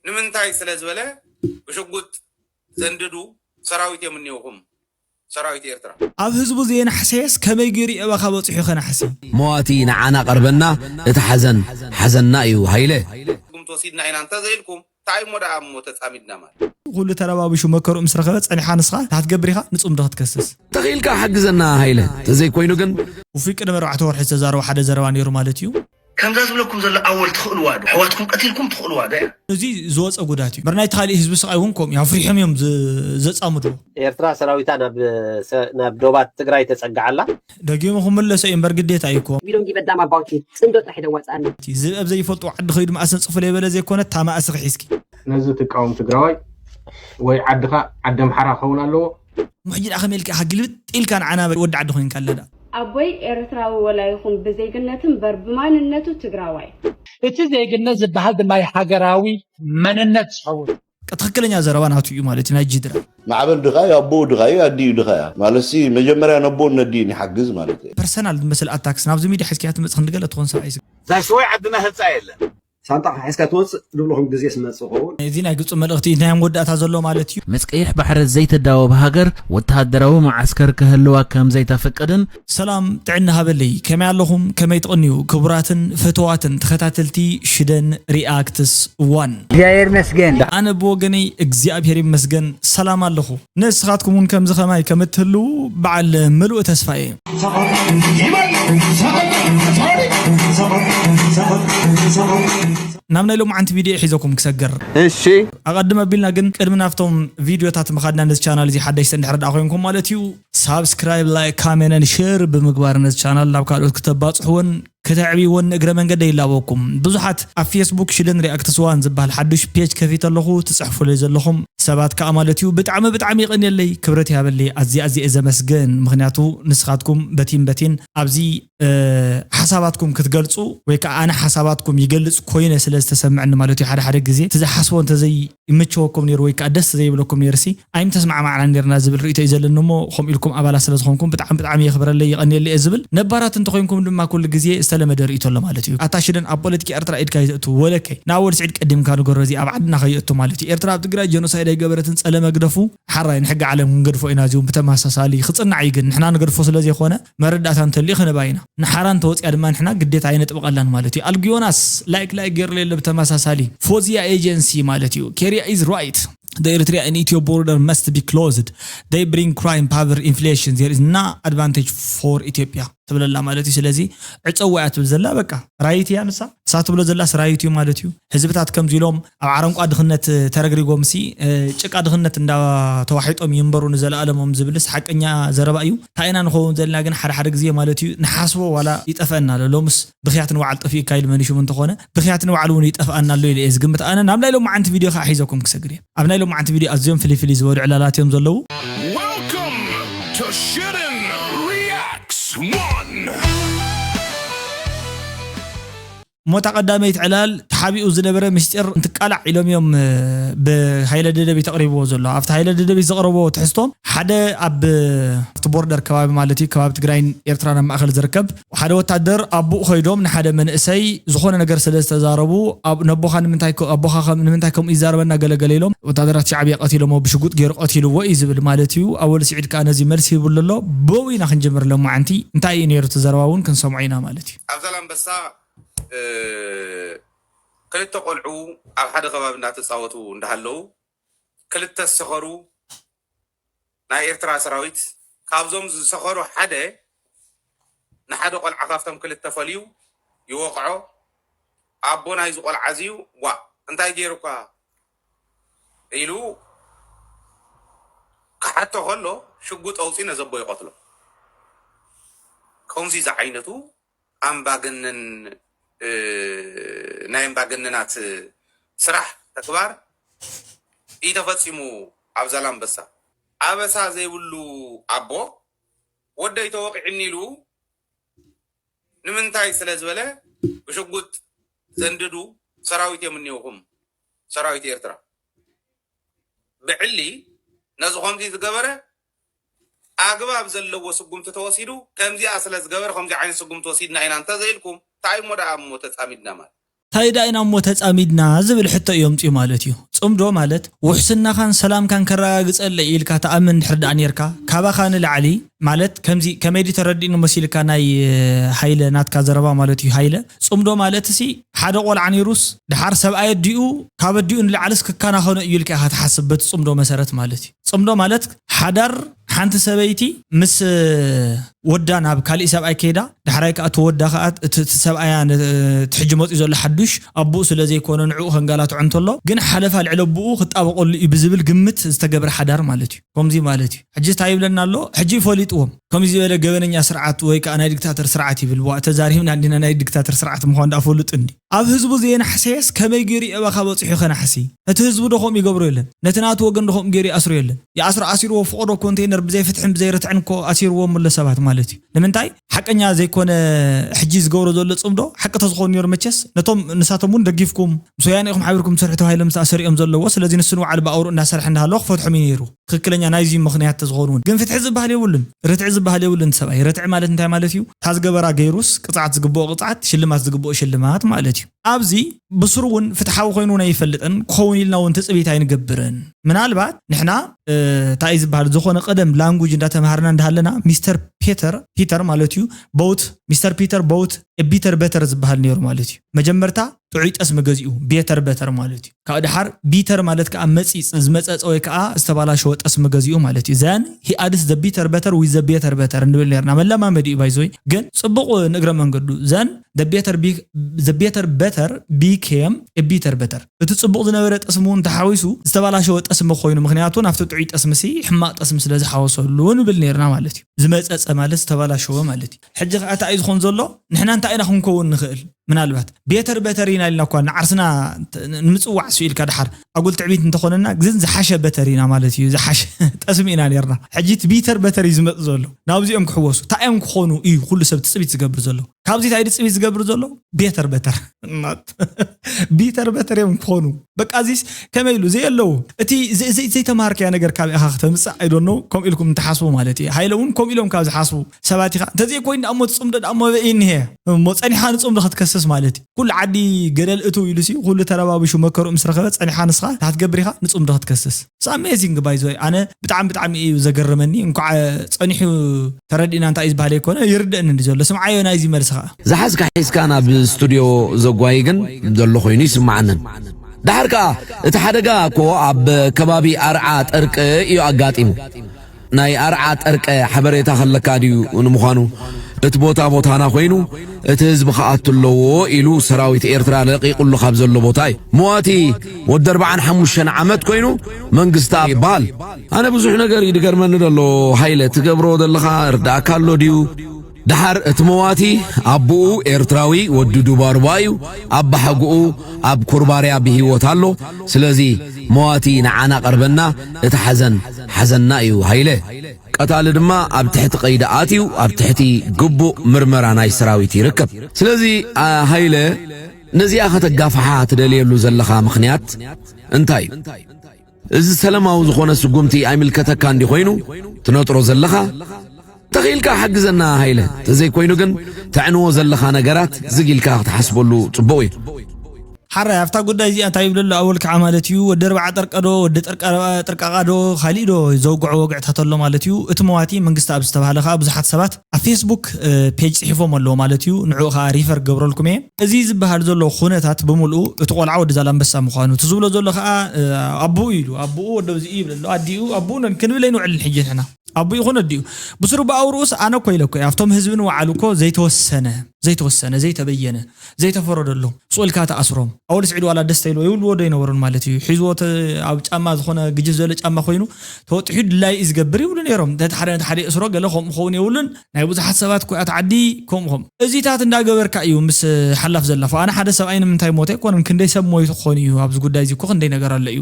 نمنتاي سلازبله بشقوت زنددو سراويت يمنيوهم سراويت إرترا أب حزب زين حساس كم يجري أبا خبط حيخنا حسين مواتي نعنا قربنا اتحزن حزننا أيو هيله قم توصيدنا عين أنت زيلكم تعي مدى موت تعمدنا مال قول ترى بشو مكر أمس رخبت أنا حانسخة هتجبريها نصوم ده تكسس تخيل كحجزنا هيله تزي كوينو جن وفيك أنا مرة عتور حس زارو حدا زرواني رمالتيو كم لازم لكم زل أول تخلوا واد حواتكم قتيلكم تخلوا واد زي زوج أقولاتي برناي تخالي حزب سقايونكم يا فريحهم يوم زت أمدو إيرترا سراويتنا بنبدوبات تجري تسجع الله دقيقة هم اللي سئم برجديت أيكم We don't give a damn about it. صندوق تحت واتساب. زي أبزي فلتو عد خير ما أسن صفلي بلا زي كونت تاما أسرح حسكي نزت قوم تجراي ويعدها عدم حرا خونا له محجين أخي ملك حقلت إل كان عنا ود عد خين كلا أبوي إرترا ولا يخون بزيجنتهم بربمان النتو تجراوي. زيجنا زبحال دماي حجراوي من النت صور. كتخكلني زروان هاتو يوم مالتي ناجدرا معبل دغاي أبو دغاي أدي دغاي مالسي مجمرة نبون نديني حجز مالتي برسنال مثل أتاكس نابز ميدي حسكيات متخن قالت تكون سعيس زي شوي عندنا هالسائل سانتا حسكات وص دبلهم جزء اسمه صغون إذن أقص ملأختي نعم ودأت هذا مالتي مسكيح بحر الزيت الدواء بهاجر وتهدروا مع عسكر كهلوا كم زيت فقدن سلام تعنا هبلي كما لهم كما يتقنيو كبرات فتوات تختاتلتي شدن رياكتس 1 جاير مسجن أنا بوجني إجزاء مسجن سلام الله نسخاتكم كم زخماي كم تهلو بعد ملء تسفاي نعمل لهم عن فيديو حيزكم كسجر إيشي أقدم بيلنا جن قدمنا فتهم فيديو تات مخدنا نز channel زي حدا يستند حرد أخوينكم مالتيو سبسكرايب لايك كومنت اند شير بمقبار نز channel لو كانوا كتبات حون كتعبي ون اجر من قد يلاوكم بزحات على فيسبوك شلن رياكت سوان زبال حدش بيج كفيت اللهو تصحفوا لي زلهم سبات كامالتيو بتعم يقني لي كبرتي هبلي ازي اذا مسجن مغنياتو نسخاتكم بتين ابزي حساباتكم كتገልጹ ወይ ከዓ انا حساباتكم يገልጽ ኮይነ ስለተሰምዕን ማለት እዩ ሓደ ግዜ ተዘሓስቦ እንተዘይ ይምቸወኩም ነይሩ ወይ ከዓ ደስ ዘይብለኩም ነይርሲ አይም ተስማዕ ማዕና ነርና ዝብል ርእይቶ ይዘለኒ ሞ ኹም ኢልኩም አባላ ስለዝኾንኩም በጣም ይخبرለይ ይቀኒልይ ዝብል ነባራት እንትኾንኩም ድማ ኩሉ ግዜ استلم دريتو له مالتي اتاشدن ابوليتيك ارترا ادكا يتو ولكي ناول سعيد قديم كانوا غرزي ابعدنا خيتو مالتي ارترا بتجرا جينوسايد يغبرتن صله مغدفو حراين حق عالم نغدفو انازيو بتماساسالي خصنا عيغن نحنا نغدفو سلازي خونه مردات انت اللي خنا باينا نحران توصي ادما نحنا غديت عين طبقلان مالتي الجيوناس لايك غير لي بتماساسالي فوزيا ايجنسي مالتي كيريا از رايت The Eritrea and Ethiopia border must be closed. They bring crime, power, inflation. There is no advantage for Ethiopia. تبلا الله مالتي سلازي عصوات بزلا بقى رايتي انسا سات بلا زلا رايتي مالتيو حزبታት ከም ዚሎም ኣብ ዓረንቋ ድኽነት ተረግሪጎም ሲ ጭቃ ድኽነት እንዳ ተዋሒጦም ይንበሩ ንዘላኣለሞም ዝብልስ ሓቀኛ ዘረባ እዩ ታይና ንኾን ዘለና ግን ሓደ ግዜ ማለትዩ ንሓስቦ ዋላ ይጠፈና ለሎምስ ብኽያትን ወዓል ጠፊ ካይል መንሽም እንተኾነ ብኽያትን ወዓል እውን ይጠፋና ኣሎ ኢለ ዝግምት ኣነ ናብ ላይ ሎም ዓንቲ ቪድዮ ሒዘኩም ክሰግር ኣብ ናይ ሎም ዓንቲ ቪድዮ ኣዝዮም ፍሊፍሊ ዝበሉ ዕላላት እዮም ዘለዉ Welcome to Shidden Reacts 1 موتا قداميت علال تحابيو زنبره مستر انتقالع إلهم يوم بهايلا ددبي تقريبا وزلا عفت هايلا ددبي زقربوا تحسهم حدا أب بوردر كواب مالتي كواب تجرين إيرترانا مأخذ زركب وحدا وتعدر أبو خيدوم نحدا من إسي زخونا نجر سلسة زاربو أب نبوخان من تايكو أبوخا من تايكم إزاربنا قليلهم وتعدرت شعبي قتيلهم وبشقوت غير قتيلوا وإزبل مالتيو أول سعيد كان زي مرسي بالله بوي نخن جمر لهم عنتي انتاي نيرت زرواون كن سمعينا مالتي أفضل بس كلت قلعو على حد غباب نات صوتو ندهلو كلت سخرو نا إرترا سراويت كابزوم سخرو حدا نحد قلع خافتم كلت فليو يوقعو أبونا يزقل عزيو وا أنت جيروكا إلو حتى خلو شقوت أوصينا زبوا يقتلو كونزي زعينتو أم باجنن نايم باجننات سرح تكبار يتفصمو عبزلام بسا عبسا زي ولو أبو ودا يتوقعني له نمنتاي سلازبله بشقوت زنددو سراويت يمنيوهم سراويت إرترا بعلي نزخهم زي تقبره أجمع بزلوا سقوم تتواصلوا كم زي أصل الزجاجر خم زي عين سقوم توصيدنا عين أنت زيلكم تعي مدة موت تعمدنا مال ታይዳይና ሞተ ጻሚድና ዝብል ሕቶ እዮም ጽዩ ማለት እዩ ጽምዶ ማለት ውሕስና ካን ሰላም ካን ከራግጸለ ኢልካ ተኣምን ድሕርዳ ነርካ ካባኻ ንላዕሊ ማለት ከምዚ ከመዲ ተረዲኑ መሲልካ ናይ ሃይለ ናትካ ዘረባ ማለት እዩ ሃይለ ጽምዶ ማለት ሲ ሓደ ቆልዓ ኒሩስ ድሓር ሰብኣይ ዲኡ ካብ ዲኡ ንላዕልስ ክካና ኾነ ኢልካ ሓትሓስበት ጽምዶ መሰረት ማለት እዩ ጽምዶ ማለት ሓዳር ሓንቲ ሰበይቲ ምስ ወዳ ናብ ካልእ ሰብኣይ ከይዳ ድሕራይ ከዓ ተወዳ ከዓ ሰብኣያ ትሕጂ መጽኡ ዘሎ ሓዱሽ ኣቡኡ ስለ ዘይኮነ ንዕኡ ከንጋላትዑ እንተሎ ግን ሓለፋ ልዕሊ ኣቡኡ ክጣበቀሉ እዩ ብዝብል ግምት ዝተገብረ ሓዳር ማለት እዩ ከምዚ ማለት እዩ ሕጂ እንታይ ይብለና ኣሎ ሕጂ ይፈሊጥዎም ከምዚ ዝበለ ገበነኛ ስርዓት ወይ ከዓ ናይ ዲክታተር ስርዓት ይብል ዋ ተዛሪብና እንዲና ናይ ዲክታተር ስርዓት ምዃን ዳፈሉጥ እንዲ ኣብ ህዝቡ ዘየናሕሰስ ከመይ ገይሩ እባኻ በጽሑ ኸናሕሲ እቲ ህዝቡ ደኹም ይገብሩ የለን ነቲ ናቱ ወገን ደኹም ገይሩ ኣስሩ የለን ኣሲርዎ ፍቅዶ ኮንቴነር ብዘይ ፍትሕን ብዘይ ርትዕን ኮ ኣሲርዎም ሙለ ሰባት ማለት እዩ ንምንታይ ሓቀኛ ዘይኮነ ሕጂ ዝገብሮ ዘሎ ጽምዶ ሓቂ ተዝኾኑ ነይሩ መቸስ ነቶም ንሳቶም እውን ደጊፍኩም ምስያነ ኢኹም ሓቢርኩም ትሰርሑ ተባሂሎም ዝተኣሰሪኦም ዘለዎ ስለዚ ንስን ባዕሉ ብኣውሩ እናሰርሕ እንዳሃለዎ ክፈትሖም እዩ ነይሩ ትክክለኛ ናይዚ ምኽንያት ተዝኾኑ ግን ፍትሒ ዝበሃል የብሉን ርትዕ ዝበሃል የብሉን ሰብኣይ ርትዕ ማለት እንታይ ማለት እዩ ታዝገበራ ገይሩስ ቅጽዓት ዝግብኦ ቅጽዓት ሽልማት ዝግብኦ ሽልማት ማለት እዩ ኣብዚ ብስሩ እውን ፍትሓዊ ኮይኑ ናይ ይፈልጥን ክኸውን ኢልና እውን ትጽቢት ኣይንገብርን ምናልባት ንሕና እንታይ ዝበሃል ዝኾነ ቀደም ላንጉጅ እንዳተማሃርና እንዳሃለና ሚስተር ፒተር ማለት እዩ ቦት ሚስተር ፒተር ቦት ቢተር በተር ዝበሃል ነይሩ ማለት እዩ መጀመርታ ጥዑይ ጠስሚ ገዚኡ ቤተር በተር ማለት እዩ ካብ ድሓር ቢተር ማለት ከዓ መፂፅ ዝመፀፀ ወይ ከዓ ዝተባላሸወ ጠስሚ ገዚኡ ማለት እዩ ዘን ሂ ኣድስ ዘ ቢተር በተር ዊዝ ዘ ቤተር በተር እንብል ነርና መለማመዲ እዩ ባይዞይ ግን ጽቡቕ ንግረ መንገዱ ዘን ዘ ቤተር በተር ቢኬም ቢተር በተር እቲ ጽቡቕ ዝነበረ ጠስሚ እውን ተሓዊሱ ዝተባላሸወ ጠስሚ ኮይኑ ምክንያቱ ናፍቲ ጥዑይ ጠስሚ ሲ ሕማቕ ጠስሚ ስለ ዝሓወሰሉ ንብል ነርና ማለት እዩ ዝመፀፀ ማለት ዝተባላሸወ ማለት እዩ ሕጂ ከዓ እንታይ ዝኾን ዘሎ ንሕና እንታይ ኢና ክንከውን ንኽእል ምናልባት ቤተር በተር ኢና ኢልና እኳ ንዓርስና ንምፅዋዕ ስኢልካ ድሓር ኣጉል ትዕቢት እንተኾነና ግን ዝሓሸ በተር ኢና ማለት እዩ ዝሓሸ ጠስሚ ኢና ነርና ሕጂ ቤተር በተር እዩ ዝመፅ ዘሎ ናብዚኦም ክሕወሱ እንታይ እዮም ክኾኑ እዩ ኩሉ ሰብ ትፅቢት ዝገብር ዘሎ ካብዚ እንታይ ድፅቢት ዝገብር ዘሎ ቤተር በተር ቤተር በተር እዮም ክኾኑ በቃ እዚስ ከመይ ኢሉ ዘየለው እቲ ዘይተማሃርክያ ነገር ካብ ኢኻ ከተምፅእ ኣይዶኖ ከምኡ ኢልኩም እንትሓስቡ ማለት እዩ ሃይለ እውን ከምኡ ኢሎም ካብ ዝሓስቡ ሰባት ኢኻ እንተዘይ ኮይና እሞ ትፅምዶ እሞ በኢኒሄ እሞ ፀኒሓ ንፅምዶ ክትከስስ ማለት እዩ ኩሉ ዓዲ ገደል እቱ ኢሉሲ ኩሉ ተረባቢሹ መከሩ ምስ ረኸበ ፀኒሓ ንስኻ ታትገብር ኢኻ ንፅምዶ ክትከስስ ኣሜዚንግ ባይ ዘ ኣነ ብጣዕሚ እዩ ዘገረመኒ እንኳዕ ፀኒሑ ተረዲና እንታይ ዝበሃል ኣይኮነ ይርድእኒ እንዲ ዘሎ ስምዓዮ ናይዚ መልስኻ ዝሓዝካ ሒዝካ ናብ ስቱድዮ ዘጓይ ግን ዘሎ ኮይኑ ይስማዓንን ድሓር ከዓ እቲ ሓደጋ እኮ ኣብ ከባቢ ኣርዓ ጠርቂ እዩ ኣጋጢሙ ናይ ኣርዓ ጠርቂ ሓበሬታ ከለካ ድዩ ንምዃኑ እቲ ቦታና ኮይኑ እቲ ህዝቢ ከኣትለዎ ኢሉ ሰራዊት ኤርትራ ለቂቁሉ ካብ ዘሎ ቦታ እዩ ሞዋቲ ወዲ 45 ዓመት ኮይኑ መንግስታ ይባል ኣነ ብዙሕ ነገር ይድገርመኒ ደሎ ሃይለ ትገብሮ ዘለኻ እርዳእካ ኣሎ ድዩ ድሓር እቲ ሞዋቲ ኣቡኡ ኤርትራዊ ወዲ ዱባርባ እዩ ኣባ ሓጉኡ ኣብ ኩርባርያ ብሂወት ኣሎ ስለዚ ሞዋቲ ንዓና ቀርበና እቲ ሓዘንና እዩ ሃይለ ቀታሊ ድማ ኣብ ትሕቲ ቀይዲ ኣትዩ ኣብ ትሕቲ ግቡእ ምርመራ ናይ ሰራዊት ይርከብ ስለዚ ሃይለ ነዚኣ ከተጋፍሓ ትደልየሉ ዘለኻ ምኽንያት እንታይ እዚ ሰላማዊ ዝኾነ ስጉምቲ ኣይምልከተካ እንዲ ኮይኑ ትነጥሮ ዘለኻ ተኺልካ ሓግዘና ሃይለ ተዘይ ኮይኑ ግን ተዕንዎ ዘለኻ ነገራት ዝጊልካ ክትሓስበሉ ጽቡቕ እዩ ሓራይ ኣብታ ጉዳይ እዚኣ እንታይ ይብለሉ ኣወል ከዓ ማለት እዩ ወዲ 4 ጠርቀዶ ወዲ ጥርቃቃዶ ካሊዶ ዘውግዑ ወግዕታት ኣሎ ማለት እዩ እቲ መዋቲ መንግስቲ ኣብ ዝተባሃለ ከዓ ብዙሓት ሰባት ኣብ ፌስቡክ ፔጅ ጽሒፎም ኣለዎ ማለት እዩ ንዕኡ ከዓ ሪፈር ገብረልኩም እየ እዚ ዝበሃል ዘሎ ኩነታት ብምልኡ እቲ ቆልዓ ወዲ ዛላንበሳ ምዃኑ እቲ ዝብሎ ዘሎ ከዓ ኣቡኡ ኢሉ ኣቡኡ ወዲ እዚ ይብለሎ ኣዲኡ ኣቡኡ ክንብለይ ንውዕል ሕጂ ንሕና ኣቡ ይኹን ኣዲኡ ብስሩ ብኣውርኡስ ኣነ ኮ ኢለኮ ኣብቶም ህዝብን ዋዕሉ ኮ ዘይተወሰነ ዘይተበየነ ዘይተፈረደሉ ስኡልካ ተኣስሮም ኣውል ስዒድ ዋላ ደስታ ኢሉ ይብልዎ ዶ ይነበሩን ማለት እዩ ሒዝዎት ኣብ ጫማ ዝኾነ ግጅፍ ዘለ ጫማ ኮይኑ ተወጥሑ ድላይ ዝገብር ይብሉ ነይሮም ሓደ እስሮ ገለ ከምኡ ኸውን የብሉን ናይ ብዙሓት ሰባት ኩያት ዓዲ ከምኡኹም እዚታት እንዳገበርካ እዩ ምስ ሓላፍ ዘላፎ ኣነ ሓደ ሰብኣይ ንምንታይ ሞተ ኣይኮነን ክንደይ ሰብ ሞይቱ ክኾን እዩ ኣብዚ ጉዳይ እዚ ኮ ክንደይ ነገር ኣለ እዩ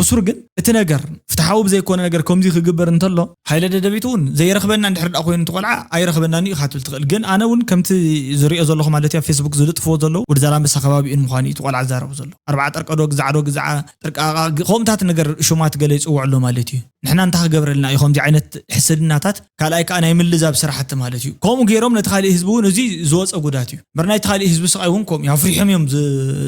ብሱር ግን እቲ ነገር ፍትሓዊ ብዘይኮነ ነገር ከምዚ ክግበር እንተሎ ሃይለ ደደቢት እውን ዘይረኽበና እንድሕር ዳ ኮይኑ ትቆልዓ ኣይረኽበናኒ እዩ ክትብል ትኽእል ግን ኣነ እውን ከምቲ زريء زلخ مالتي فيسبوك زلت فوق زلو ورزالان بس خبابي إن مخاني تقول عزارة زلو 4 أرقدو قزعة قومتات نجر شومات جليس وعلو مالتي نحنا نتاخ قبر لنا يخوم دي عينة حسدناتات كالايك أنا يمل زاب سرحة مالتي كوم غيرهم نتخالي حزبون زي زوز أقوداتي برناي تخالي حزب سقايونكم يا فريحهم يوم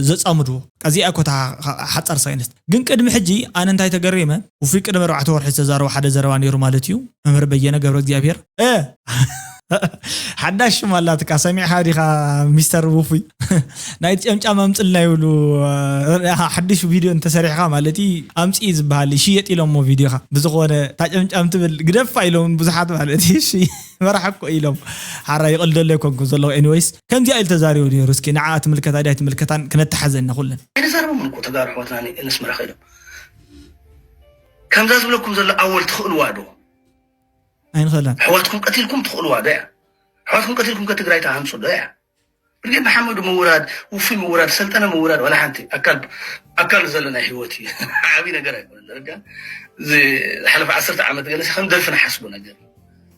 زت أمرو أزي أكو تا حتى أرسينست جن قدم حجي أنا انتهي تقريمة وفي قدم 4 ور حس زارو حدا زرواني مالتيو أمر بينا قبر ديابير حداش مالاتك اسمع حديقه مستر وفي نايت امጫማ ምጽልና ይብሉ حدش فيديو انت سريعه مالتي امصي ዝባሃል ሽየጥ ኢሎም ቪዲዮኻ ብዝኾነ ታጨምጫም ትብል ግደፍ ኢሎም ብዙሓት مالتي እሺ መራሕኮ ኢሎም ሓራ ይقልደለ ይኮንኩ ዘሎ ኤኒዌይስ ከምዚ አይል ተዛሪው ነይሩ እስኪ ንዓት ምልከታ ዳይት ምልከታን ክነተሓዘና ኩለን انا زربو منكو تغار حوتناني نسمع خيلم كم زاز لكم زل اول تخلوا وادو أين خلنا حواتكم قتلكم تخلوا وادو حواتكم قتلكم كتقراي تهمسو ده بلي محمد موراد وفي موراد سلطنه موراد ولا حنتي اكل زلنا حيوتي عابي نقرا يقول زي حلف 10 عامات جلس خم دلفنا حسبوا نقر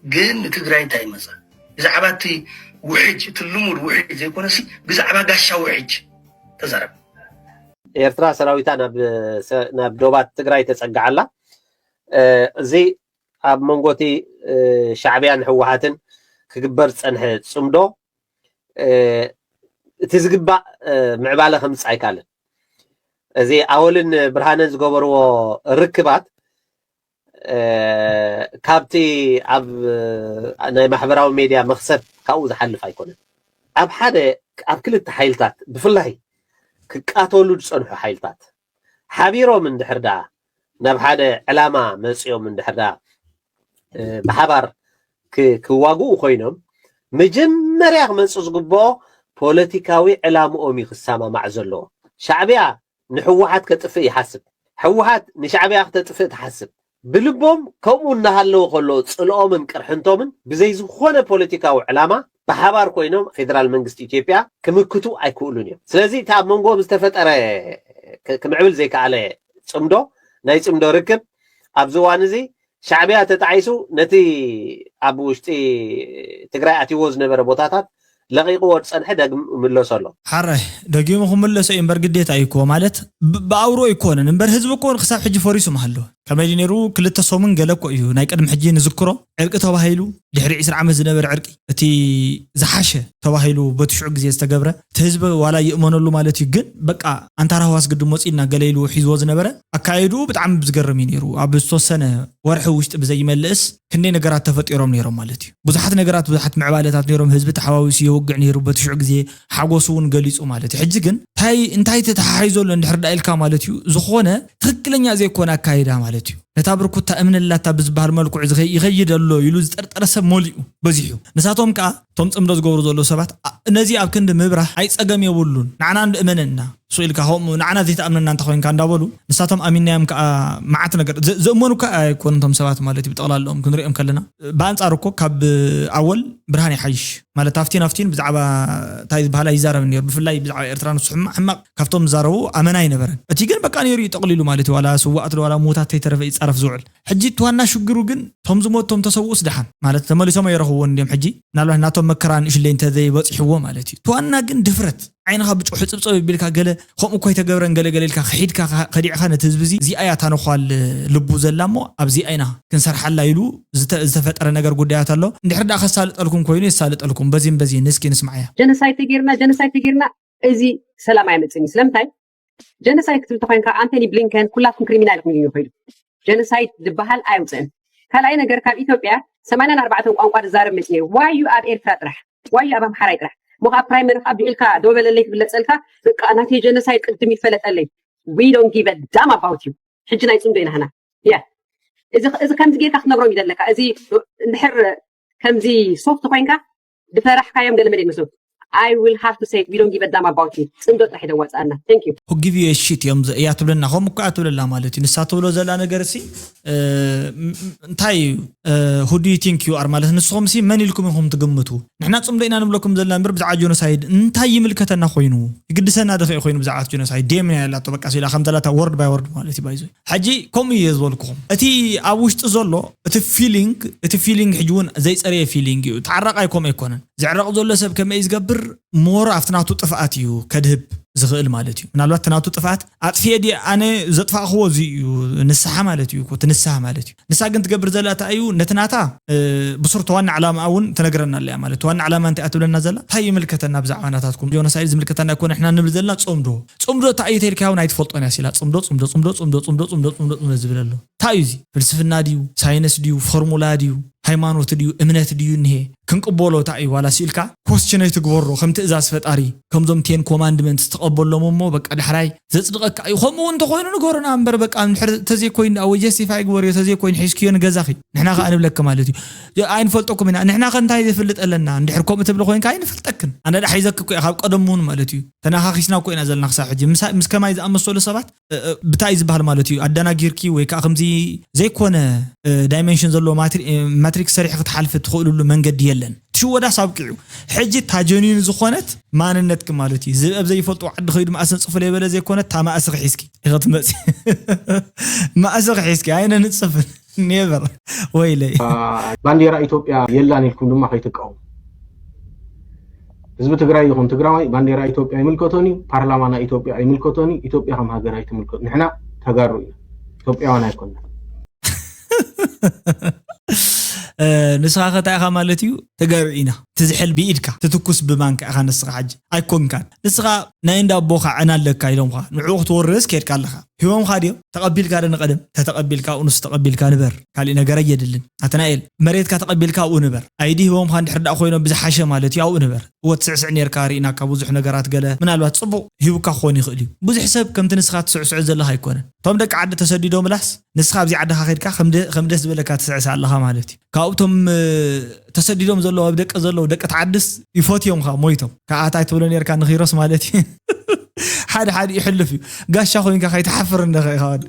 جن تقراي تاي مسا اذا عباتي وحج تلمور وحج زي كونسي بزعبا غاشا وحج تزرب ኤርትራ ሰራዊታ ናብ ዶባት ትግራይ ተጸጋዓላ እዚ ኣብ መንጎቲ ሻዕብያን ህወሓትን ክግበር ጸንሐ ጽምዶ እቲ ዝግባእ ምዕባለ ከምጽ ኣይካለን እዚ ኣወልን ብርሃንን ዝገበርዎ ርክባት ካብቲ ኣብ ናይ ማሕበራዊ ሚድያ መኽሰብ ካብኡ ዝሓልፍ ኣይኮነን ኣብ ሓደ ኣብ ክልተ ሓይልታት ብፍላይ ክቃተሉ ዝጸንሑ ሓይልታት ሓቢሮም እንድሕርዳ ናብ ሓደ ዕላማ መጽኦም እንድሕርዳ ብሓባር ክዋግኡ ኮይኖም መጀመርያ ክመጽእ ዝግብኦ ፖለቲካዊ ዕላምኦም ይክሰማማዕ ዘለዎ ሻዕብያ ንሕወሓት ከጥፍእ ይሓስብ ሕወሓት ንሻዕብያ ከተጥፍእ ትሓስብ ብልቦም ከምኡ እናሃለዎ ከሎ ጽልኦምን ቅርሕንቶምን ብዘይ ዝኾነ ፖለቲካዊ ዕላማ بحبار كوينوم فيدرال منجست إثيوبيا كمكتو أيكولونيوم سلازي تاب منجو مستفترة كمعمل زي كعلى صمدو ناي صمدو ركب أبزوانزي شعبية تتعيسو نتي أبوشتي تقرأ أتيوز نبر بوتاتات لغي قوة صنح دق ملوسلو حره دقيمهم ملوس إمبر قديت أيكو مالت بأورو يكون إمبر حزب يكون خساب حجي فوريسو محلو كما ينيرو كل التصومن قالكو أيو نايك قدم حجي نذكره عرق تواهيلو دحري عسر عمز نبر عرقي أتي زحاشة تواهيلو بتشعق زي استقبره تهزب ولا يؤمنوا له مالتي جن بقى أنت راهواس قدم موسينا قليلو حيزوز نبره أكايدو بتعم بزقرم ينيرو عبستو سنة ورحو وشت بزي ملس كني نقرات تفتيرهم نيرو مالتي بزحت نقرات بزحت معبالتات نيرهم حزب تحواوسي يوقع نيرو بتشعق زي حقوسون قليصو مالتي حجي جن هاي انتهي تتحايزو لندحر دايلكا مالتيو زخونه تركلنيا زي كون أكايدا مالتيو نتابركو تأمن الله تابز بحر ملكو يغيد الله يلوز ترسب موليو بزيحو نساتهم كا توم تمرز غورو زلو سبات نزي اب كند مبرح اي صقم يبولون نعنا امننا سؤال كهم نعنا زي تامننا انت خوين كان دابلو نساتهم امينيام كا معت ነገር ዘእመኑ ካ አይኮንቶም ሰባት ማለት ይብጠላልኦም ክንሪኦም ከለና ባንጻርኮ ካብ ኣወል ብርሃን ይሓይሽ ማለት አፍቲን ብዛዕባ ታይዝ ባህላ ይዛረብ ነበር ብፍላይ ብዛዕባ ኤርትራን ሕማቅ ካብቶም ዛረቡ ኣመና ይነበረን እቲ ግን በቃ ነይሩ ይጠቅሊሉ ማለት ዋላ ስዋዕት ዋላ ሞታት ተይተረፈ ይጻረፍ ዝውዕል ሕጂ ተዋና ሽግሩ ግን ቶም ዝሞቶም ተሰውስ ደሓን ማለት ተመሊሶም ይረኽቡ እንዲም ሕጂ ናልባህ ናቶም መከራን እሽለኝ ተዘይ በጽሕዎ ማለት እዩ ተዋና ግን ድፍረት عينها بتشوح صبصب يبلكا قال خم كوي تجبرن قال لك خيدك خديع خانة تزبزي زي آيات نخال لبو زلامو أبزي أينها كنسر حلا يلو زتفت أنا نجار قديات الله نحرد أخذ سالت لكم كويني سالت لكم بزين نسكي نسمعها جنسايد تجيرنا إزي سلام عيمت سني سلام تاي جنسايد تلتقين كأنتوني بلينكن كلكم كريمنال من يوفيد جنسايد دبهال أيوزن كلا أي نجار كاب إثيوبيا سمعنا 4 أنقاض زار مثلي why you are إيرتراح why you أبام حرايك راح مخا برايمر أبدي إلكا دوبل الليك بلتسألكا أنا في جنسايد قدمي فلت اللي we don't give a damn about you حجنا يسون بينا هنا يا إذا كم زي كأخنا برامي دلك إذا نحر كم زي صوت تقينكا بفرح كايم دل مدين مسوق I will have to say we don't give a damn about you سندوت رح يدوّت أنا thank you who give you a shit يوم يعتبر لنا هم كعتبر لنا مالتي نساتو له زلا نجرسي እንታይ who do you think you are ማለት ንስኹም ሲ መን ኢልኩም ኢኹም ትግምቱ ንሕና ጽምዶ ኢና ንብለኩም ዘለና ምር ብዛዕባ ጆኖሳይድ እንታይ ይምልከተና ኮይኑ ይግድሰና ደፈ ኮይኑ ብዛዕባ ጆኖሳይድ ደም ያላቶ በቃ ሲላ ከምተላታ ወርድ ባይ ወርድ ማለት ይባይዙ ሕጂ ከምኡ የዝበልኩም እቲ ኣብ ውሽጢ ዘሎ እቲ ፊሊንግ ሕጂ እውን ዘይፀረየ ፊሊንግ እዩ ተዓረቃይኩም ኣይኮነን ዝዕረቕ ዘሎ ሰብ ከመይ ዝገብር ሞር ኣፍትናቱ ጥፍኣት እዩ ከድህብ ዝኽእል ማለት እዩ ምናልባት ተናቱ ጥፍኣት ኣጥፍየ ዲ ኣነ ዘጥፋእኽዎ እዚ እዩ ንስሓ ማለት እዩ ትንስሓ ማለት እዩ ንሳ ግን ትገብር ዘላታ እዩ ነትናታ ብሱርተ ዋና ዓላማ እውን ተነግረና ኣለያ ማለት ዋና ዓላማ እንታይ ኣትብለና ዘላ እንታይ ይምልከተና ብዛዕባ ናታትኩም ጆኖሳይድ ዝምልከተና ይኮነ እሕና ንብል ዘለና ጽምዶ እንታይ ተልካው ናይ ትፈልጦን ያሲላ ጽምዶ ዝብለሎ እንታይ እዩ ፍልስፍና ድዩ ሳይንስ ድዩ ፎርሙላ ድዩ ሃይማኖት ድዩ እምነት ድዩ ንሄ ክንቅበሎ እንታይ ዋላ ሲልካ ኮስችነይ ትግበሮ ከም ትእዛዝ ፈጣሪ ከምዞም 10 ኮማንድመንትስ ተቀበሎም እሞ በቃ ድሕራይ ዘጽድቀካ እዩ ከምኡ እንተኮይኑ ንገርና እምበር በቃ ተዘይ ኮይን ኣው ጀስቲፋይ ግበርዮ ተዘይ ኮይን ሒስኪዮ ንገዛኺ ንሕና ኸ አንብለክ ማለት እዩ ኣይንፈልጠኩም ኢና ንሕና ኸ እንታይ ዝፍልጥ ኣለና እንድሕር ከምኡ ትብል ኮይንካ ኣይንፈልጠክን ኣነ ዳሒዘክ ኮ ካብ ቀደሙን ማለት እዩ ተናኻኺስና ኮይና ዘለና ክሳብ ሕጂ ምስ ከማይ ዝኣመሰሉ ሰባት ብታይ ዝበሃል ማለት እዩ ኣዳናጊርኪ ወይ ከዓ ከምዚ ዘይኮነ ዳይሜንሽን ዘሎ ማትሪክስ ሰሪሕ ክትሓልፍ ትኽእሉሉ መንገዲ የለን ትሽወዳ ሳብቂዑ ሕጂ ታጀኒን ዝኾነት ማንነትክ ማለት እዩ ዝብብ ዘይፈልጡ ዓዲ ኸይዱ ማእሰን ጽፉል የበለ ዘይኮነት ታ ማእሰኽ ሒስኪ ይኽትመጽ ማእሰኽ ሒስኪ ኣይነ ንጽፍን ኔቨር ወይለይ ባንዴራ ኢትዮጵያ የላን ኢልኩም ድማ ከይትቃወሙ ህዝቢ ትግራይ ይኹን ትግራዋይ ባንዴራ ኢትዮጵያ ይምልከቶኒ ፓርላማና ኢትዮጵያ ይምልከቶኒ ኢትዮጵያ ከም ሃገር ኣይትምልከቶ ንሕና ተጋሩ ኢና ኢትዮጵያውያን ኣይኮንና ንስኻ ኸታይኻ ማለት እዩ ተጋሩ ኢና ትዝሕል ብኢድካ ትትኩስ ብማንካ ኢኻ ንስኻ ሕጂ ኣይኮንካን ንስኻ ናይ እንዳቦኻ ዕናለካ ኢሎምኻ ንዕኡ ክትወርስ ከድካ ኣለኻ ሂቦምካ ድዮም ተቐቢልካ ንቀደም ተተቐቢልካ ኡንስ ተቐቢልካ ንበር ካልእ ነገር የድልን ኣተናኤል መሬትካ ተቐቢልካ ኡ ንበር ኣይዲ ሂቦምካ እንድሕር ዳ ኮይኖም ብዝሓሸ ማለት እዩ ኡ ንበር ወትስዕስዕ ነርካ ሪእና ካብ ብዙሕ ነገራት ገለ ምናልባት ጽቡቕ ሂቡካ ክኾን ይኽእል እዩ ብዙሕ ሰብ ከምቲ ንስኻ ትስዕስዕ ዘለኻ ኣይኮነን ቶም ደቂ ዓዲ ተሰዲዶ ምላስ ንስኻ ኣብዚ ዓድኻ ከድካ ከም ደስ ዝበለካ ትስዕስዕ ኣለኻ ማለት እዩ ካብቶም ተሰዲዶም ዘለዉ ኣብ ደቂ ዘለዉ ደቂ ተዓድስ ይፈትዮምካ ሞይቶም ከኣታይ ትብሎ ነርካ ንኺሮስ ማለት እዩ ሓደ ይሕልፍ እዩ ጋሻ ኮይንካ ከይተሓፍር እንደኸ ይኸወድ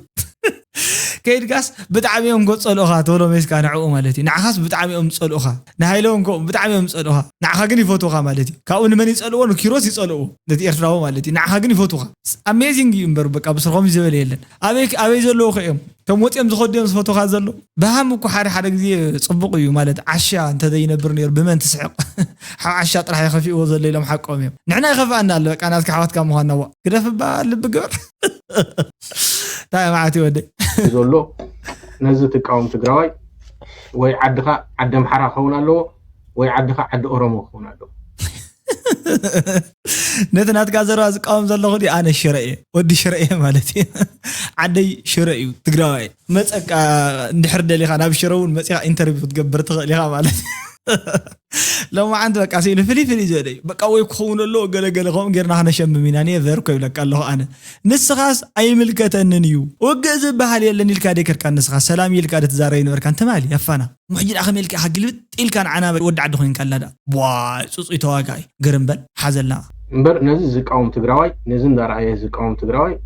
ከይድጋስ ብጣዕሚ እዮም ገጸልኡኻ ትብሎ ሜስካ ንዕኡ ማለት እዩ ንዓኻስ ብጣዕሚ እዮም ጸልኡኻ ንሃይለዎም ከ ብጣዕሚ እዮም ጸልኡኻ ንዓኻ ግን ይፈትውኻ ማለት እዩ ካብኡ ንመን ይጸልዎ ንኪሮስ ይጸልኡ ነቲ ኤርትራዊ ማለት እዩ ንዓኻ ግን ይፈትውኻ ኣሜዚንግ እዩ እምበር በቃ ብስርሖም ዝበለ የለን ኣበይ ዘለዉ ኸ እዮም ቶም ወፂኦም ዝኸድዮም ዝፈትውኻ ዘሎ ብሃም እኮ ሓደ ግዜ ጽቡቕ እዩ ማለት ዓሻ እንተዘይነብር ነይሩ ብመን ትስሕቕ ዓሻ ጥራሕ ይኸፊእዎ ዘሎ ኢሎም ሓቆም እዮም ንሕና ይኸፍአና ኣሎ በቃ ናትካ ሓወትካ ምዃንናዋ ክደፍባ ልቢ ግበር ታይ ማዓት ይወደይ ዘሎ ነዚ ትቃወም ትግራዋይ ወይ ዓድኻ ዓዲ ኣምሓራ ክኸውን ኣለዎ ወይ ዓድኻ ዓዲ ኦሮሞ ክኸውን ኣለዎ ነቲ ናትካ ዘረባ ዝቃወም ዘለኹ ዲ ኣነ ሽረ እየ ወዲ ሽረ እየ ማለት እዩ ዓደይ ሽረ እዩ ትግራዋይ መፀካ እንድሕር ደሊኻ ናብ ሽረ እውን መፂኻ ኢንተርቪው ክትገብር ትኽእል ኢኻ ማለት እዩ لما عند بقى سيل فلي زي بقى ويكون له قال قوم غيرنا احنا شممينا ني فير كوي لك الله انا نسخاس اي ملكتننيو وجز بحال يلني الكاديكر كان نسخاس سلام يلكاد تزارين وركان تمالي يفانا محجين اخ ملك حقل تيل كان عنا ود عد خوين كان لا وا صصي تواقاي غرمبل حزلنا امبر نزي زقاوم تግራዋይ نزن دارعي زقاوم تግራዋይ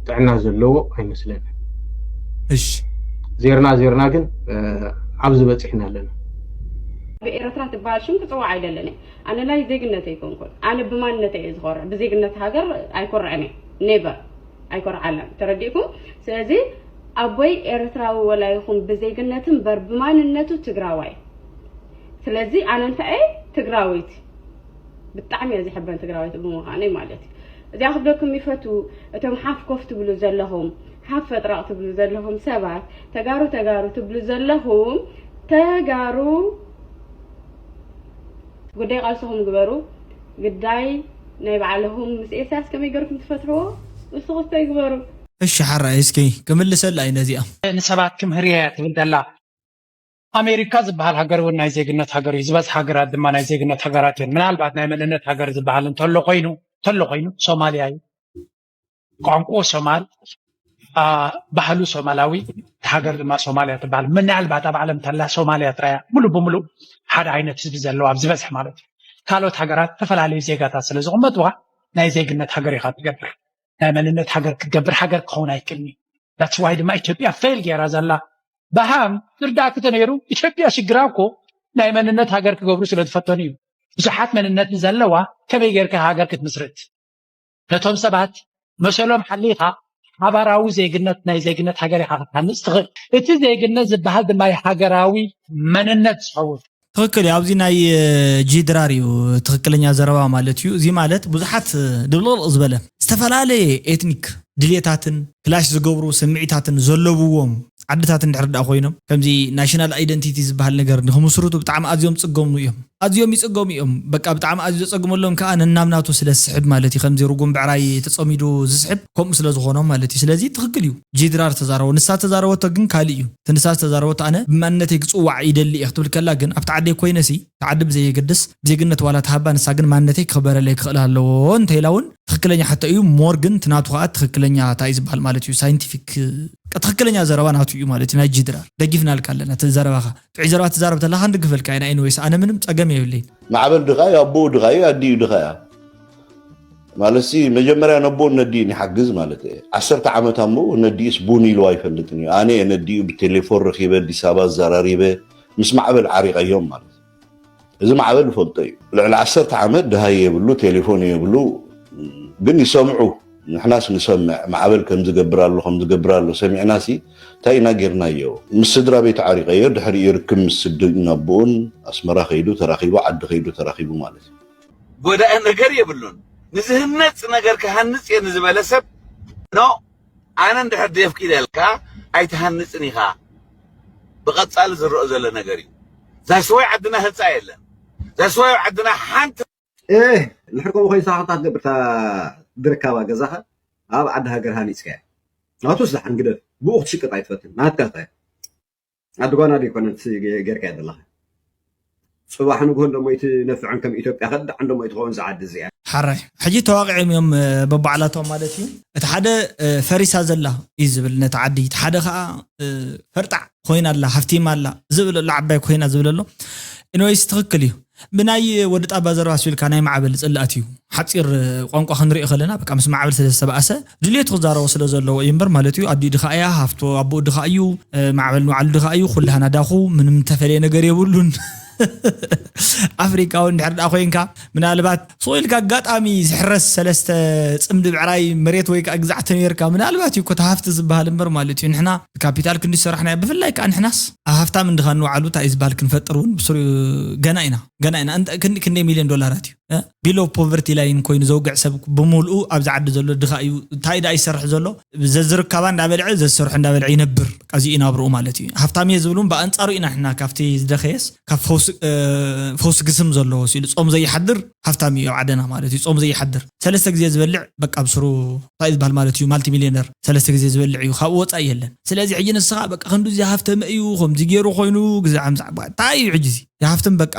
تعنا زلو አይመስለን እሺ زيرنا ግን عبز بصحنا لنا بإيرترا تبال شو تطوع عيدلني أنا لا يزيجنتي يكون كل أنا بمانتي إزغار بزيجنت هاجر أيكور عني نيفر أيكور علم ترديكم سأزي أبوي إيرترا ولا يكون بزيجنتهم بر بماننتو تجراوي سلزي أنا أنت إيه تجراويت بالطعم يا زي حبان تجراويت بموهاني مالتي إذا أخذ لكم يفتوا تم حاف كفت بلو زلهم حاف فترة تبلو زلهم سبعة تجارو تبلو زلهم تجارو قداي قالسهم جبروا قداي نبعلهم مسئساس كم يقولون تفتحوا وصوت يجبروا الشحر رئيسكي كمل سلا أي نزيئة نسبات كم هريات ولد الله أمريكا زبها الحجر والنايزي قلنا حجر يزبز حجرات دم نايزي قلنا حجرات من البعض نايم لنا حجر زبها لن تلقينه سومالياي قانقو سومال بحلو سومالاوي حجر دم سوماليا تبع من البعض بعلم تلا سوماليا ترى ملو حدا عينه تزبزلو أبزبز حمالتي كالو تحجرات تفعل عليه زيجات أصل زغمتوا نايزي قلنا حجر يخاط جبر نعمل إنه حجر كجبر حجر كونه يكلني that's why ما إثيوبيا fail يا رجال بهام ترداك تنيرو إثيوبيا شجراكو ناي مننت هاجر كجبر سلة فتونيو بصحات مننت نزلوا كم يجر كهاجر كتمسرت نتهم سبات مسألة محليها عبراوي زيجنت ناي زيجنت هاجر حقها نستغل إتى زيجنت زبهاد ما هاجراوي مننت صور ትክክል እዩ ኣብዚ ናይ ጂድራር እዩ ትክክለኛ ዘረባ ማለት እዩ እዚ ማለት ብዙሓት ድብልቕልቕ ዝበለ ዝተፈላለየ ኤትኒክ ድሌታትን ክላሽ ዝገብሩ ስምዒታትን ዘለውዎም ዓድታት እንድሕርዳ ኮይኖም ከምዚ ናሽናል አይደንቲቲ ዝበሃል ነገር ንኽምስርቱ ብጣዕሚ ኣዝዮም ፅገሙ እዮም ኣዝዮም ይፅገሙ እዮም በቃ ብጣዕሚ ኣዝዩ ዘፀግመሎም ከዓ ንናምናቱ ስለ ዝስሕብ ማለት እዩ ከምዚ ርጉም ብዕራይ ተፀሚዱ ዝስሕብ ከምኡ ስለ ዝኾኖም ማለት እዩ ስለዚ ትክክል እዩ ጂድራር ተዛረቦ ንሳ ተዛረበቶ ግን ካሊእ እዩ እቲ ንሳ ተዛረበቶ ኣነ ብማንነተይ ክፅዋዕ ይደሊ እየ ክትብል ከላ ግን ኣብቲ ዓደይ ኮይነሲ ተዓዲ ብዘየገድስ ብዜግነት ዋላ ተሃባ ንሳ ግን ማንነተይ ክኽበረለይ ክኽእል ኣለዎ እንተኢላ እውን ትክክለኛ ሓተ እዩ ሞር ግን ትናቱ ከዓ ትክክለኛ እንታይ ዝበሃል ማለት እዩ ሳይንቲፊክ ትክክለኛ ዘረባ ናቱ እዩ ማለት እዩ ናይ ጂድራር ደጊፍና ልካ ኣለና ተዘረባኻ ጥዑይ ዘረባ ተዛረብ ተለካ ንድግፈልካ ኢና ኤንዌይስ ኣነ ምንም ፀገም የብለይን ማዕበል ድኻዩ ኣቦኡ ድኻዩ ኣዲኡ ድኻያ ማለት መጀመርያ ነቦኡ ነዲኡ ይሓግዝ ማለት እዩ 10 ዓመት እሞ ነዲኡስ ቡን ኢሉ ኣይፈልጥን እዩ ኣነ ነዲኡ ብቴሌፎን ረኺበ ኣዲስ ኣበባ ዘራሪበ ምስ ማዕበል ዓሪቀዮም ማለት እዚ ማዕበል ፈልጦ እዩ ልዕሊ 10 ዓመት ድሃይ የብሉ ቴሌፎን የብሉ ግን ይሰምዑ ንሕናስ ንሰምዕ ማዕበል ከም ዝገብር ኣሎ ሰሚዕናሲ እንታይ ኢና ጌርናዮ ምስ ስድራ ቤት ዓሪቀዮ ድሕሪ ይርክብ ምስ ስድና ኣቦኡን ኣስመራ ከይዱ ተራኺቡ ዓዲ ከይዱ ተራኺቡ ማለት እዩ ጎዳእ ነገር የብሉን ንዝህነፅ ነገር ክሃንፅ እየ ንዝበለ ሰብ ኖ ኣነ እንድሕር ደፍኪደልካ ኣይትሃንፅን ኢኻ ብቐፃሊ ዝርአ ዘሎ ነገር እዩ ዛስወይ ዓድና ህንፃ የለን ዛስወይ ዓድና ሓንቲ ንሕርኮም ኮይንሳ ክልታት ገብርታ ብርካባ ገዛኻ ኣብ ዓዲ ሃገር ሃኒፅካ ናቱስ ዝሓንግደፍ ብኡ ክትሽቅጥ ኣይትፈትን ናትካ ታ ዓዲ ጓና ደይኮነት ጌርካ እያ ዘለኻ ፅባሕ ንግሆን ደሞ ይትነፍዕን ከም ኢትዮጵያ ከዳዕን ደሞ ይትኸውን ዝዓዲ እዚኣ ሓራይ ሕጂ ተዋቂዖም እዮም በባዕላቶም ማለት እዩ እቲ ሓደ ፈሪሳ ዘላ እዩ ዝብል ነቲ ዓዲ እቲ ሓደ ከዓ ፈርጣዕ ኮይና ኣላ ሃፍቲማ ኣላ ዝብል ኣሎ ዓባይ ኮይና ዝብል ኣሎ ኢንወይስ ትክክል እዩ ብናይ ወዲ ጣባ ዘረባ ስቢልካ ናይ ማዕበል ፅላእት እዩ ሓፂር ቋንቋ ክንሪኦ ከለና በቃ ምስ ማዕበል ስለዝተባእሰ ድሌት ክዛረቦ ስለ ዘለዎ እዩ እምበር ማለት እዩ ኣዲኡ ድኻ እያ ሃፍቶ ኣቦኡ ድኻ እዩ ማዕበል ንባዕሉ ድኻ እዩ ኩላህና ዳኹ ምንም ተፈለየ ነገር የብሉን ኣፍሪካውን እንድሕር ዳ ኮይንካ ምናልባት ስኢልካ ኣጋጣሚ ዝሕረስ ሰለስተ ፅምዲ ብዕራይ መሬት ወይ ከዓ ግዛዕቲ ነርካ ምናልባት እዩ ኮታ ሃፍቲ ዝበሃል እምበር ማለት እዩ ንሕና ብካፒታል ክንዲ ዝሰራሕና ብፍላይ ከዓ ንሕናስ ሃፍታም እንድኻ ንባዕሉ እንታይ ዝበሃል ክንፈጥር እውን ብስሩ ገና ኢና ክንደይ ሚልዮን ዶላራት እዩ ቢሎ ፖቨርቲ ላይን ኮይኑ ዘውግዕ ሰብ ብምልኡ ኣብዚ ዓዲ ዘሎ ድኻ እዩ እንታይ ዳ ይሰርሕ ዘሎ ዘዝርከባ እንዳበልዐ ዘዝሰርሑ እንዳበልዐ ይነብር እዚኡ ይናብርኡ ማለት እዩ ሃፍታም እየ ዝብሉን ብኣንፃሩ ኢና ንሕና ካብቲ ዝደኸየስ ካብ ፈውስ ግስም ዘለዎ ሲሉ ጾም ዘይሓድር ሃፍታም እዩ ኣብ ዓደና ማለት እዩ ጾም ዘይሓድር ሰለስተ ግዜ ዝበልዕ በቃ ብስሩ እንታይ ዝበሃል ማለት እዩ ማልቲ ሚልዮነር ሰለስተ ግዜ ዝበልዕ እዩ ካብኡ ወፃኢ የለን ስለዚ ሕጂ ንስኻ በቃ ክንዱ እዚ ሃፍተመ እዩ ከምዚ ገይሩ ኮይኑ ግዛዕ እንታይ እዩ ሕጂ يهفتم بق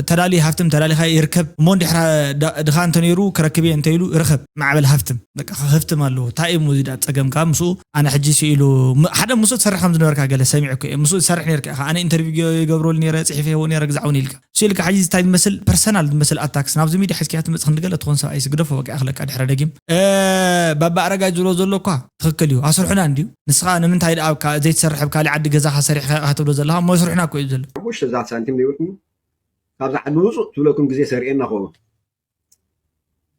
تدالي هفتم تدالي خي يركب مون دحرا دخان تنيرو كركبي انتيلو رخب معبل هفتم بق هفتم الله تاي مزيد تصقم كامسو انا حجي سيلو حدا مسو تسرح خمس نوركا قال سامعك مسو تسرح نيركا انا انترفيو يقبروا لي صحيفه هو نير غزعوني لك سيلك حجي تاي مثل بيرسونال مثل اتاكس نابز ميدي حسكيات مصخن دغله تكون سايس غدفو بق اخلك دحرا دغيم بابا ارغا جلو زلوكا تخكليو اسرحنا انديو نسخا نمنتاي دابكا زيت سرح بكالي عد غزا سريح هاتبلو زلها ما يسرحنا كو يزل مش ذات سنتيم كابز عند وصول تقولكم جزء سريعنا خو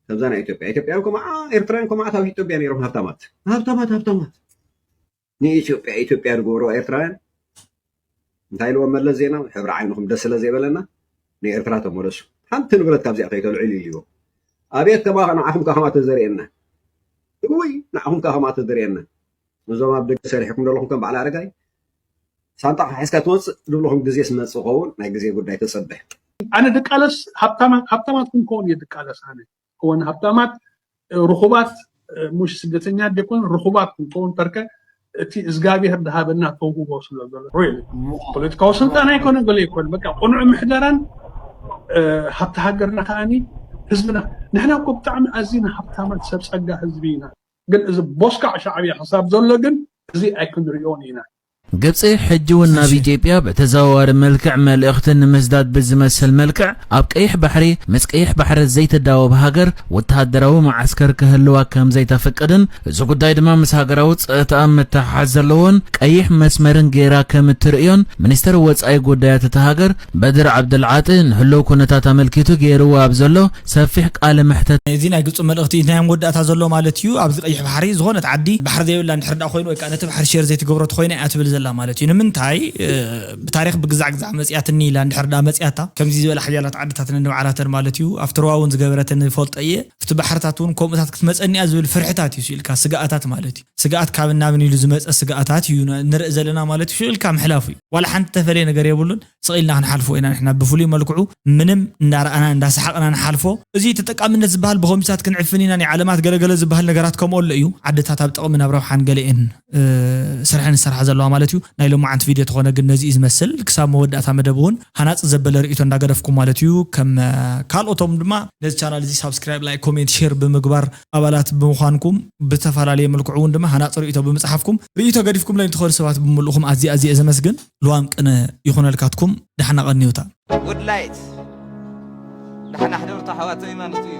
كابزنا إثيوبيا وكم إيرتران كم عتاو إثيوبيا نيروح هفتمات ني إثيوبيا رجورو إيرتران نتايلو ملا زينا حبر عينكم دسلا زي بلنا ني إيرتران تمرسو هم تنبرت كابز عتايتو العلي اليوم أبيت كما نعهم كهمات الزرينا وي نعهم كهمات الزرينا نزوم أبدك سريحكم دلهم كم على رجاي سانتا حسكاتوس دلهم جزء اسمه صقون ناي جزء قداي تصبح أنا دكالس هبتامات كون يدكالس أنا كون هبتامات رخوبات مش سدتنيا ديكون رخوبات كون تركه تي إزجابي هذا بنا توقو وصل لذا really political وصلت أنا يكون بقى قنوع محدرا حتى هجرنا كأني حزبنا نحن كوب تعمل أزينا هبتامات سبس أجا حزبينا قل إذا بوسكع شعبي حساب زلقن زي أكون ريونينا ግብፂ ሕጂ እውን ናብ ኢትዮጵያ ብተዘዋዋሪ መልክዕ መልእኽትን ንምስዳድ ብዝመስል መልክዕ ኣብ ቀይሕ ባሕሪ ምስ ቀይሕ ባሕሪ ዘይተዳወበ ሃገር ወተሃደራዊ ማዓስከር ክህልዋ ከም ዘይተፈቀድን እዚ ጉዳይ ድማ ምስ ሃገራዊ ፀጥታ ምትሓሓዝ ዘለዎን ቀይሕ መስመርን ጌራ ከም እትርእዮን ሚኒስትር ወፃኢ ጉዳያት እታ ሃገር በድር ዓብድልዓጢ ንህልው ኩነታት ኣመልኪቱ ገይርዎ ኣብ ዘሎ ሰፊሕ ቃለ መሕተት እዚ ናይ ግብፂ መልእኽቲ ናይ መወዳእታ ዘሎ ማለት እዩ ኣብዚ ቀይሕ ባሕሪ ዝኾነት ዓዲ ባሕሪ ዘይብላ ንሕርዳ ኮይኑ ወይ ከዓ ነቲ ባሕሪ ሼር ዘይትገብሮ ኮይና እያ ትብል ዘላ ማለት እዩ ንምንታይ ብታሪክ ብግዛዕ መፅያትኒ ኢላ ንሕርዳ መፅያታ ከምዚ ዝበለ ሓያላት ዓድታት ንባዕላተን ማለት እዩ ኣፍተርዋ እውን ዝገበረትን ፈልጠ እየ ፍቲ ባሕርታት እውን ከምኡታት ክትመፀኒ እያ ዝብል ፍርሕታት እዩ ኢልካ ስጋኣታት ማለት እዩ ስጋኣት ካብ ናብን ኢሉ ዝመፀ ስጋኣታት እዩ ንርኢ ዘለና ማለት እዩ ኢልካ ምሕላፉ እዩ ዋላ ሓንቲ ተፈለየ ነገር የብሉን ስቂልና ክንሓልፎ ኢና ንሕና ብፍሉይ መልክዑ ምንም እንዳረኣና እንዳሰሓቅና ንሓልፎ እዚ ተጠቃምነት ዝበሃል ብኮሚሳት ክንዕፍን ኢና ናይ ዓለማት ገለገለ ዝበሃል ነገራት ከምኦሎ እዩ ዓድታት ኣብ ጥቕሚ ናብ ረብሓን ገሊአን ስርሐን ዝሰርሓ ዘለዋ ማለት እዩ ናይ ሎማዓንቲ ቪድዮ ተኾነ ግን ነዚ ዝመስል ክሳብ መወዳእታ መደብ እውን ሃናፅ ዘበለ ርእቶ እንዳገደፍኩም ማለት እዩ ከም ካልኦቶም ድማ ነዚ ቻናል እዚ ሳብስክራይብ ላይ ኮሜንት ሼር ብምግባር ኣባላት ብምዃንኩም ብተፈላለየ መልክዑ እውን ድማ ሃናፅ ርእቶ ብምፅሓፍኩም ርእቶ ገዲፍኩም ላይ ትኾኑ ሰባት ብምልኡኹም ኣዝየ ዘመስግን ልዋም ቅነ ይኹነልካትኩም ድሕና ቀኒውታ ውድ ላይት ድሕና ሕደርታ ሓዋተይ ማለት እዩ